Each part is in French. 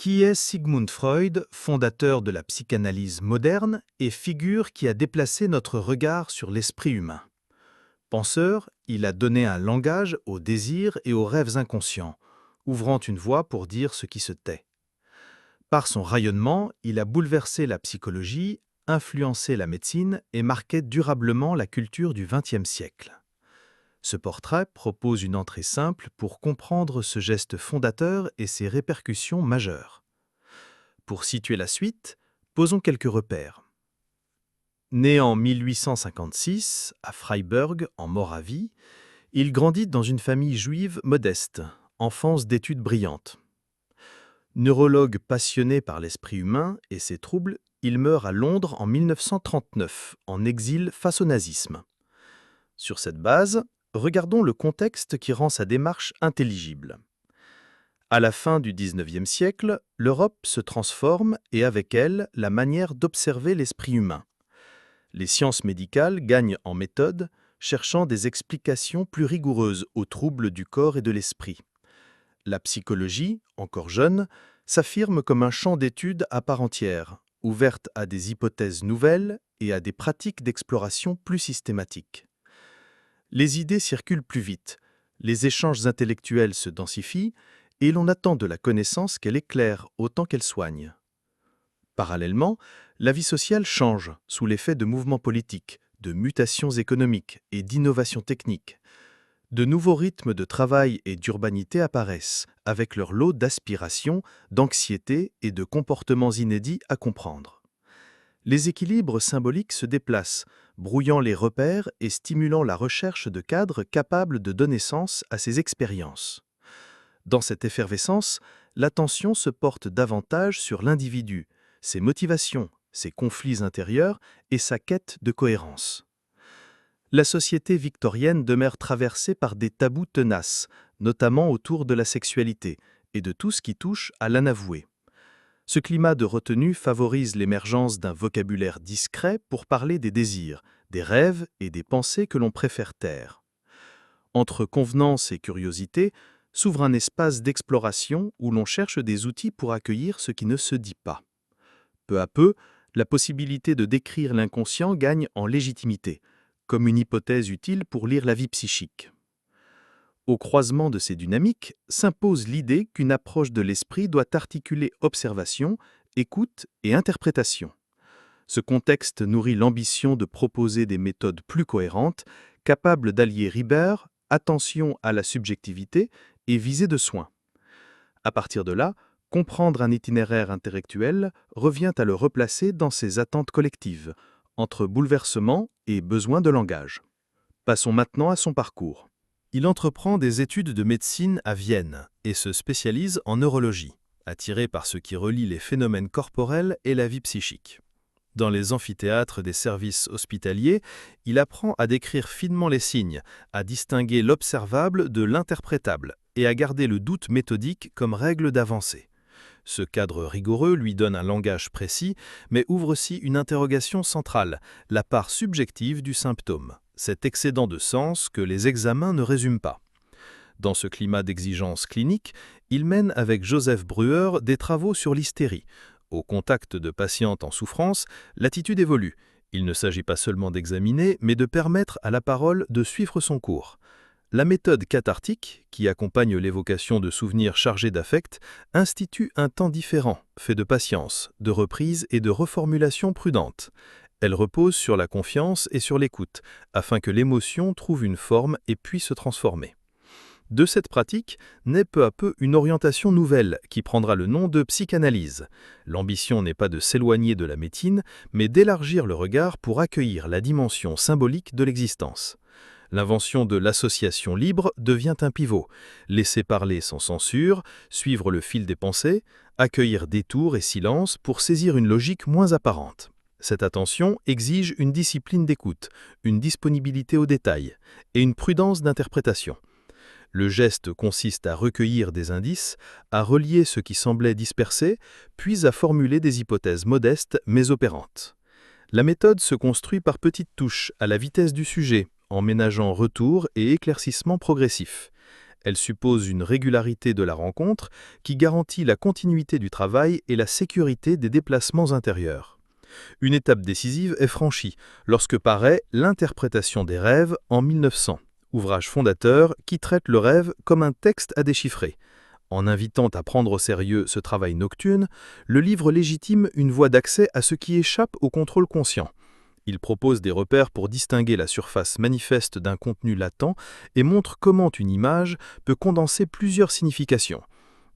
Qui est Sigmund Freud, fondateur de la psychanalyse moderne et figure qui a déplacé notre regard sur l'esprit humain? Penseur, il a donné un langage aux désirs et aux rêves inconscients, ouvrant une voie pour dire ce qui se tait. Par son rayonnement, il a bouleversé la psychologie, influencé la médecine et marqué durablement la culture du XXe siècle. Ce portrait propose une entrée simple pour comprendre ce geste fondateur et ses répercussions majeures. Pour situer la suite, posons quelques repères. Né en 1856 à Freiburg, en Moravie, il grandit dans une famille juive modeste, enfance d'études brillantes. Neurologue passionné par l'esprit humain et ses troubles, il meurt à Londres en 1939, en exil face au nazisme. Sur cette base, regardons le contexte qui rend sa démarche intelligible. À la fin du XIXe siècle, l'Europe se transforme et avec elle, la manière d'observer l'esprit humain. Les sciences médicales gagnent en méthode, cherchant des explications plus rigoureuses aux troubles du corps et de l'esprit. La psychologie, encore jeune, s'affirme comme un champ d'études à part entière, ouverte à des hypothèses nouvelles et à des pratiques d'exploration plus systématiques. Les idées circulent plus vite, les échanges intellectuels se densifient et l'on attend de la connaissance qu'elle éclaire autant qu'elle soigne. Parallèlement, la vie sociale change sous l'effet de mouvements politiques, de mutations économiques et d'innovations techniques. De nouveaux rythmes de travail et d'urbanité apparaissent, avec leur lot d'aspirations, d'anxiété et de comportements inédits à comprendre. Les équilibres symboliques se déplacent, brouillant les repères et stimulant la recherche de cadres capables de donner sens à ces expériences. Dans cette effervescence, l'attention se porte davantage sur l'individu, ses motivations, ses conflits intérieurs et sa quête de cohérence. La société victorienne demeure traversée par des tabous tenaces, notamment autour de la sexualité et de tout ce qui touche à l'inavoué. Ce climat de retenue favorise l'émergence d'un vocabulaire discret pour parler des désirs, des rêves et des pensées que l'on préfère taire. Entre convenance et curiosité s'ouvre un espace d'exploration où l'on cherche des outils pour accueillir ce qui ne se dit pas. Peu à peu, la possibilité de décrire l'inconscient gagne en légitimité, comme une hypothèse utile pour lire la vie psychique. Au croisement de ces dynamiques s'impose l'idée qu'une approche de l'esprit doit articuler observation, écoute et interprétation. Ce contexte nourrit l'ambition de proposer des méthodes plus cohérentes, capables d'allier rigueur, attention à la subjectivité et visée de soin. À partir de là, comprendre un itinéraire intellectuel revient à le replacer dans ses attentes collectives, entre bouleversement et besoin de langage. Passons maintenant à son parcours. Il entreprend des études de médecine à Vienne et se spécialise en neurologie, attiré par ce qui relie les phénomènes corporels et la vie psychique. Dans les amphithéâtres des services hospitaliers, il apprend à décrire finement les signes, à distinguer l'observable de l'interprétable et à garder le doute méthodique comme règle d'avancée. Ce cadre rigoureux lui donne un langage précis, mais ouvre aussi une interrogation centrale, la part subjective du symptôme, cet excédent de sens que les examens ne résument pas. Dans ce climat d'exigence clinique, il mène avec Joseph Breuer des travaux sur l'hystérie. Au contact de patientes en souffrance, l'attitude évolue. Il ne s'agit pas seulement d'examiner, mais de permettre à la parole de suivre son cours. La méthode cathartique, qui accompagne l'évocation de souvenirs chargés d'affect, institue un temps différent, fait de patience, de reprise et de reformulation prudente. Elle repose sur la confiance et sur l'écoute, afin que l'émotion trouve une forme et puisse se transformer. De cette pratique naît peu à peu une orientation nouvelle qui prendra le nom de psychanalyse. L'ambition n'est pas de s'éloigner de la médecine, mais d'élargir le regard pour accueillir la dimension symbolique de l'existence. L'invention de l'association libre devient un pivot. Laisser parler sans censure, suivre le fil des pensées, accueillir détours et silences pour saisir une logique moins apparente. Cette attention exige une discipline d'écoute, une disponibilité aux détails et une prudence d'interprétation. Le geste consiste à recueillir des indices, à relier ce qui semblait dispersé, puis à formuler des hypothèses modestes mais opérantes. La méthode se construit par petites touches, à la vitesse du sujet, en ménageant retour et éclaircissement progressifs. Elle suppose une régularité de la rencontre qui garantit la continuité du travail et la sécurité des déplacements intérieurs. Une étape décisive est franchie lorsque paraît L'interprétation des rêves en 1900, ouvrage fondateur qui traite le rêve comme un texte à déchiffrer. En invitant à prendre au sérieux ce travail nocturne, le livre légitime une voie d'accès à ce qui échappe au contrôle conscient. Il propose des repères pour distinguer la surface manifeste d'un contenu latent et montre comment une image peut condenser plusieurs significations.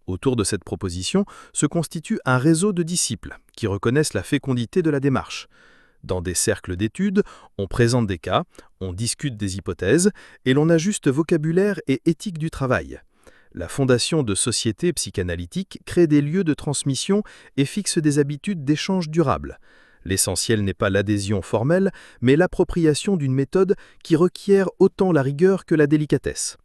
Autour de cette proposition se constitue un réseau de disciples qui reconnaissent la fécondité de la démarche. Dans des cercles d'études, on présente des cas, on discute des hypothèses et l'on ajuste vocabulaire et éthique du travail. La fondation de sociétés psychanalytiques crée des lieux de transmission et fixe des habitudes d'échange durables. L'essentiel n'est pas l'adhésion formelle, mais l'appropriation d'une méthode qui requiert autant la rigueur que la délicatesse.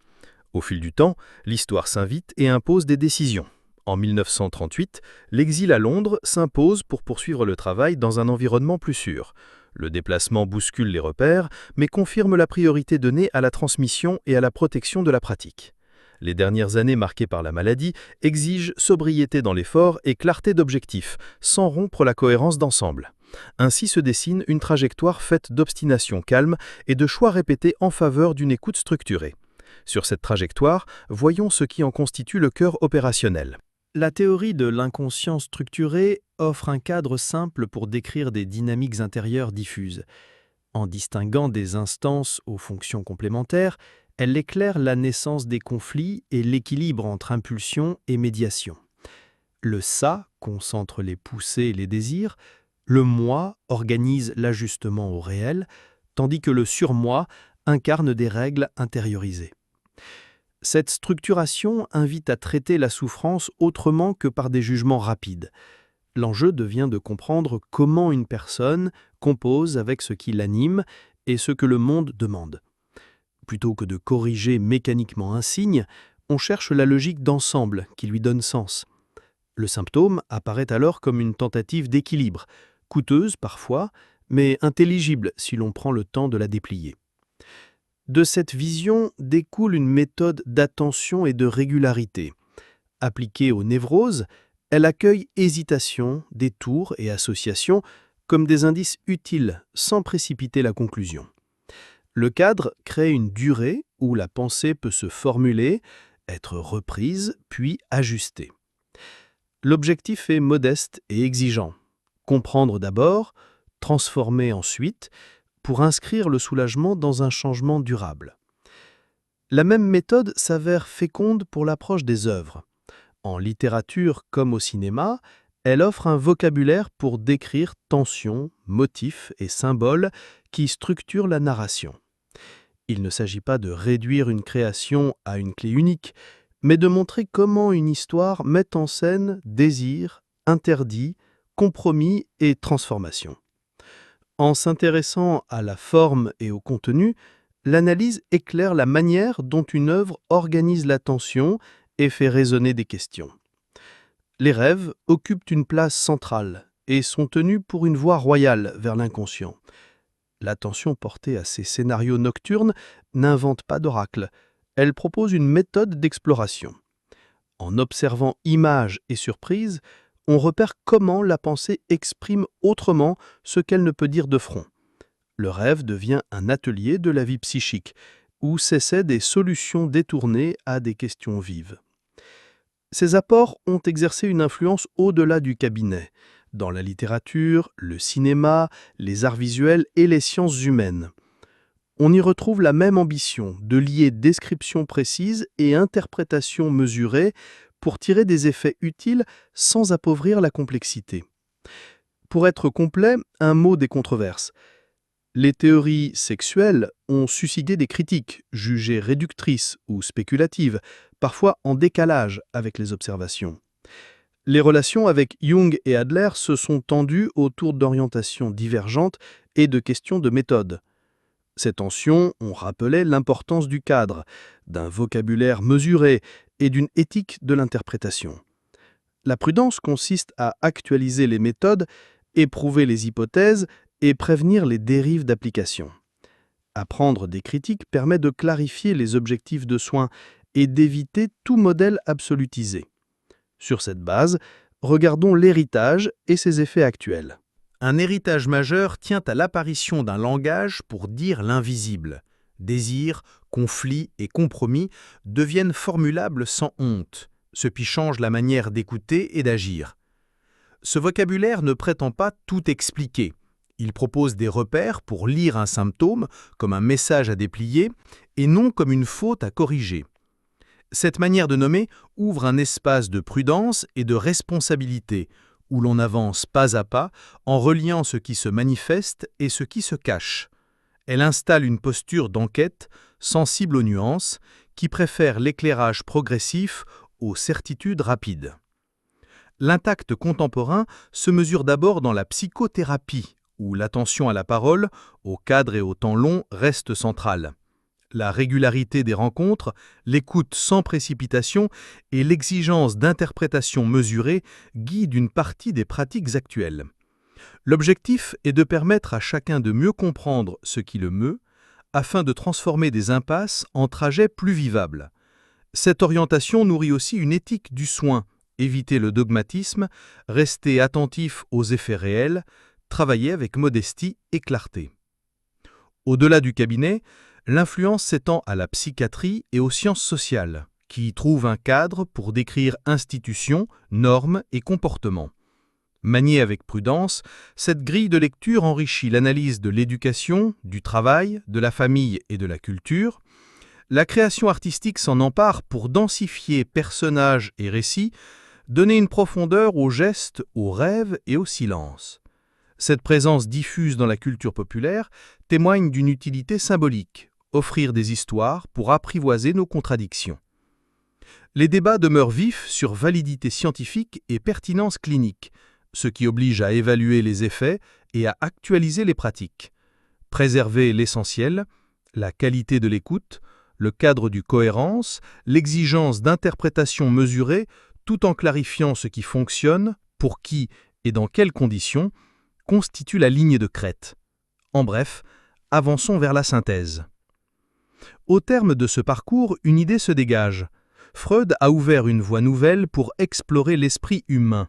Au fil du temps, l'histoire s'invite et impose des décisions. En 1938, l'exil à Londres s'impose pour poursuivre le travail dans un environnement plus sûr. Le déplacement bouscule les repères, mais confirme la priorité donnée à la transmission et à la protection de la pratique. Les dernières années marquées par la maladie exigent sobriété dans l'effort et clarté d'objectifs, sans rompre la cohérence d'ensemble. Ainsi se dessine une trajectoire faite d'obstination calme et de choix répétés en faveur d'une écoute structurée. Sur cette trajectoire, voyons ce qui en constitue le cœur opérationnel. La théorie de l'inconscient structuré offre un cadre simple pour décrire des dynamiques intérieures diffuses. En distinguant des instances aux fonctions complémentaires, elle éclaire la naissance des conflits et l'équilibre entre impulsion et médiation. Le ça concentre les poussées et les désirs, le moi organise l'ajustement au réel, tandis que le surmoi incarne des règles intériorisées. Cette structuration invite à traiter la souffrance autrement que par des jugements rapides. L'enjeu devient de comprendre comment une personne compose avec ce qui l'anime et ce que le monde demande. Plutôt que de corriger mécaniquement un signe, on cherche la logique d'ensemble qui lui donne sens. Le symptôme apparaît alors comme une tentative d'équilibre, coûteuse parfois, mais intelligible si l'on prend le temps de la déplier. De cette vision découle une méthode d'attention et de régularité. Appliquée aux névroses, elle accueille hésitation, détours et associations comme des indices utiles sans précipiter la conclusion. Le cadre crée une durée où la pensée peut se formuler, être reprise, puis ajustée. L'objectif est modeste et exigeant. Comprendre d'abord, transformer ensuite, pour inscrire le soulagement dans un changement durable. La même méthode s'avère féconde pour l'approche des œuvres. En littérature comme au cinéma, elle offre un vocabulaire pour décrire tensions, motifs et symboles qui structurent la narration. Il ne s'agit pas de réduire une création à une clé unique, mais de montrer comment une histoire met en scène désir, interdit, compromis et transformation. En s'intéressant à la forme et au contenu, l'analyse éclaire la manière dont une œuvre organise l'attention et fait résonner des questions. Les rêves occupent une place centrale et sont tenus pour une voie royale vers l'inconscient. L'attention portée à ces scénarios nocturnes n'invente pas d'oracle, elle propose une méthode d'exploration. En observant images et surprises, on repère comment la pensée exprime autrement ce qu'elle ne peut dire de front. Le rêve devient un atelier de la vie psychique, où s'essaient des solutions détournées à des questions vives. Ces apports ont exercé une influence au-delà du cabinet, dans la littérature, le cinéma, les arts visuels et les sciences humaines. On y retrouve la même ambition de lier description précise et interprétation mesurée pour tirer des effets utiles sans appauvrir la complexité. Pour être complet, un mot des controverses. Les théories sexuelles ont suscité des critiques, jugées réductrices ou spéculatives, parfois en décalage avec les observations. Les relations avec Jung et Adler se sont tendues autour d'orientations divergentes et de questions de méthode. Ces tensions ont rappelé l'importance du cadre, d'un vocabulaire mesuré et d'une éthique de l'interprétation. La prudence consiste à actualiser les méthodes, éprouver les hypothèses et prévenir les dérives d'application. Apprendre des critiques permet de clarifier les objectifs de soins et d'éviter tout modèle absolutisé. Sur cette base, regardons l'héritage et ses effets actuels. Un héritage majeur tient à l'apparition d'un langage pour dire l'invisible. Désir, conflit et compromis deviennent formulables sans honte, ce qui change la manière d'écouter et d'agir. Ce vocabulaire ne prétend pas tout expliquer. Il propose des repères pour lire un symptôme comme un message à déplier et non comme une faute à corriger. Cette manière de nommer ouvre un espace de prudence et de responsabilité, où l'on avance pas à pas en reliant ce qui se manifeste et ce qui se cache. Elle installe une posture d'enquête sensible aux nuances, qui préfère l'éclairage progressif aux certitudes rapides. L'impact contemporain se mesure d'abord dans la psychothérapie, où l'attention à la parole, au cadre et au temps long reste centrale. La régularité des rencontres, l'écoute sans précipitation et l'exigence d'interprétation mesurée guident une partie des pratiques actuelles. L'objectif est de permettre à chacun de mieux comprendre ce qui le meut, afin de transformer des impasses en trajets plus vivables. Cette orientation nourrit aussi une éthique du soin, éviter le dogmatisme, rester attentif aux effets réels, travailler avec modestie et clarté. Au-delà du cabinet, l'influence s'étend à la psychiatrie et aux sciences sociales, qui y trouvent un cadre pour décrire institutions, normes et comportements. Maniée avec prudence, cette grille de lecture enrichit l'analyse de l'éducation, du travail, de la famille et de la culture. La création artistique s'en empare pour densifier personnages et récits, donner une profondeur aux gestes, aux rêves et au silence. Cette présence diffuse dans la culture populaire témoigne d'une utilité symbolique, offrir des histoires pour apprivoiser nos contradictions. Les débats demeurent vifs sur validité scientifique et pertinence clinique, ce qui oblige à évaluer les effets et à actualiser les pratiques. Préserver l'essentiel, la qualité de l'écoute, le cadre du cohérence, l'exigence d'interprétation mesurée, tout en clarifiant ce qui fonctionne, pour qui et dans quelles conditions, constitue la ligne de crête. En bref, avançons vers la synthèse. Au terme de ce parcours, une idée se dégage. Freud a ouvert une voie nouvelle pour explorer l'esprit humain.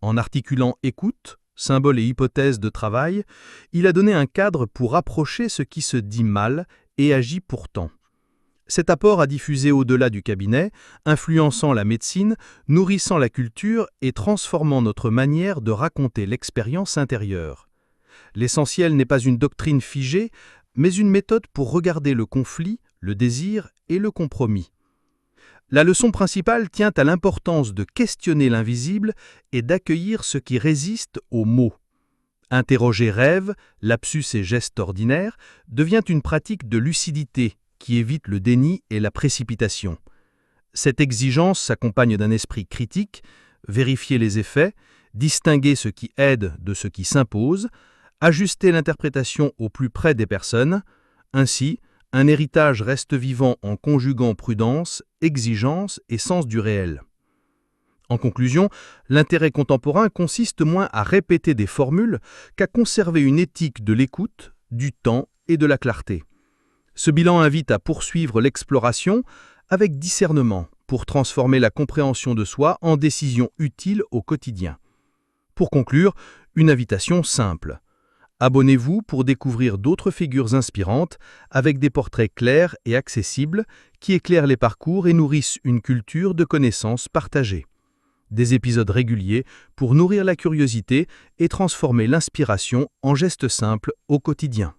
En articulant écoute, symbole et hypothèse de travail, il a donné un cadre pour approcher ce qui se dit mal et agit pourtant. Cet apport a diffusé au-delà du cabinet, influençant la médecine, nourrissant la culture et transformant notre manière de raconter l'expérience intérieure. L'essentiel n'est pas une doctrine figée, mais une méthode pour regarder le conflit, le désir et le compromis. La leçon principale tient à l'importance de questionner l'invisible et d'accueillir ce qui résiste aux mots. Interroger rêve, lapsus et gestes ordinaires devient une pratique de lucidité qui évite le déni et la précipitation. Cette exigence s'accompagne d'un esprit critique, vérifier les effets, distinguer ce qui aide de ce qui s'impose, ajuster l'interprétation au plus près des personnes. Ainsi, un héritage reste vivant en conjuguant prudence, exigence et sens du réel. En conclusion, l'intérêt contemporain consiste moins à répéter des formules qu'à conserver une éthique de l'écoute, du temps et de la clarté. Ce bilan invite à poursuivre l'exploration avec discernement pour transformer la compréhension de soi en décisions utiles au quotidien. Pour conclure, une invitation simple. Abonnez-vous pour découvrir d'autres figures inspirantes avec des portraits clairs et accessibles qui éclairent les parcours et nourrissent une culture de connaissances partagées. Des épisodes réguliers pour nourrir la curiosité et transformer l'inspiration en gestes simples au quotidien.